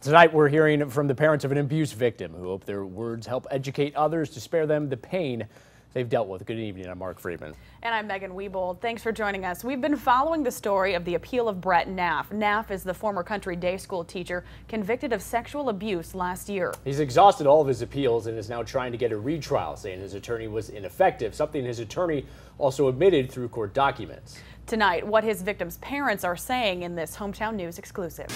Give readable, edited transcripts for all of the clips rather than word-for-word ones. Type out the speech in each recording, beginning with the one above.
Tonight, we're hearing from the parents of an abuse victim who hope their words help educate others to spare them the pain they've dealt with. Good evening. I'm Mark Freeman. And I'm Megan Wiebold. Thanks for joining us. We've been following the story of the appeal of Brett Naff. Naff is the former country day school teacher convicted of sexual abuse last year. He's exhausted all of his appeals and is now trying to get a retrial, saying his attorney was ineffective, something his attorney also admitted through court documents. Tonight, what his victim's parents are saying in this Hometown News exclusive.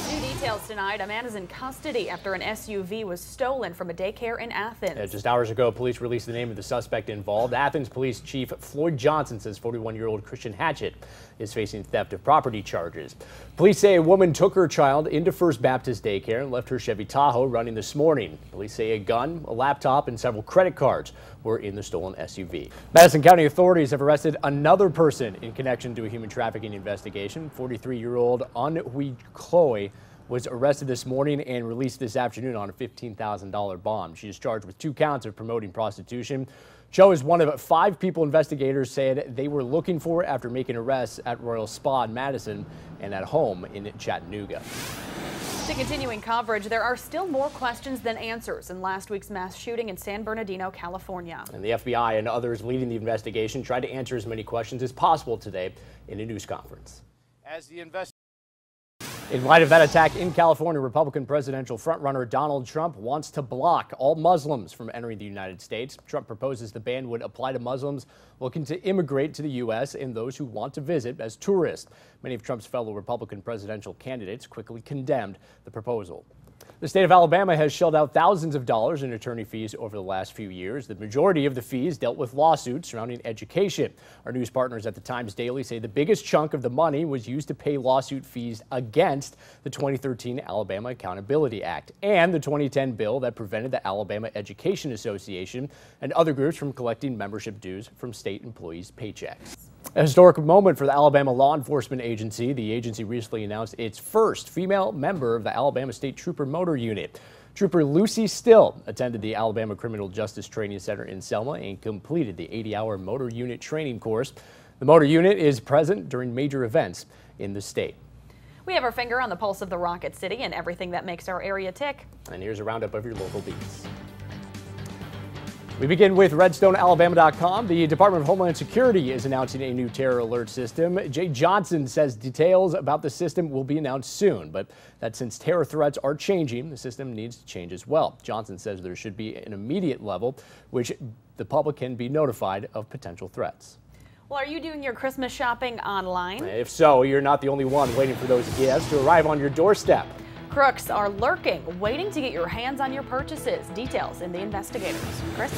New details tonight. A man is in custody after an SUV was stolen from a daycare in Athens. Just hours ago, police released the name of the suspect involved. Athens Police Chief Floyd Johnson says 41-year-old Christian Hatchett is facing theft of property charges. Police say a woman took her child into First Baptist Daycare and left her Chevy Tahoe running this morning. Police say a gun, a laptop, and several credit cards were in the stolen SUV. Madison County authorities have arrested another person in connection to a human trafficking investigation. 43-year-old Anhui Chloe was arrested this morning and released this afternoon on a $15,000 bond. She is charged with 2 counts of promoting prostitution. Cho is one of 5 people investigators said they were looking for after making arrests at Royal Spa in Madison and at home in Chattanooga. To continuing coverage, there are still more questions than answers in last week's mass shooting in San Bernardino, California. And the FBI and others leading the investigation tried to answer as many questions as possible today in a news conference. In light of that attack in California, Republican presidential frontrunner Donald Trump wants to block all Muslims from entering the United States. Trump proposes the ban would apply to Muslims looking to immigrate to the U.S. and those who want to visit as tourists. Many of Trump's fellow Republican presidential candidates quickly condemned the proposal. The state of Alabama has shelled out thousands of dollars in attorney fees over the last few years. The majority of the fees dealt with lawsuits surrounding education. Our news partners at the Times Daily say the biggest chunk of the money was used to pay lawsuit fees against the 2013 Alabama Accountability Act and the 2010 bill that prevented the Alabama Education Association and other groups from collecting membership dues from state employees' paychecks. A historic moment for the Alabama Law Enforcement Agency. The agency recently announced its first female member of the Alabama State Trooper Motor Unit. Trooper Lucy Still attended the Alabama Criminal Justice Training Center in Selma and completed the 80-hour motor unit training course. The motor unit is present during major events in the state. We have our finger on the pulse of the Rocket City and everything that makes our area tick. And here's a roundup of your local beats. We begin with RedstoneAlabama.com. The Department of Homeland Security is announcing a new terror alert system. Jay Johnson says details about the system will be announced soon, but that since terror threats are changing, the system needs to change as well. Johnson says there should be an immediate level which the public can be notified of potential threats. Well, are you doing your Christmas shopping online? If so, you're not the only one waiting for those gifts to arrive on your doorstep. Crooks are lurking, waiting to get your hands on your purchases. Details in the investigators. Chris?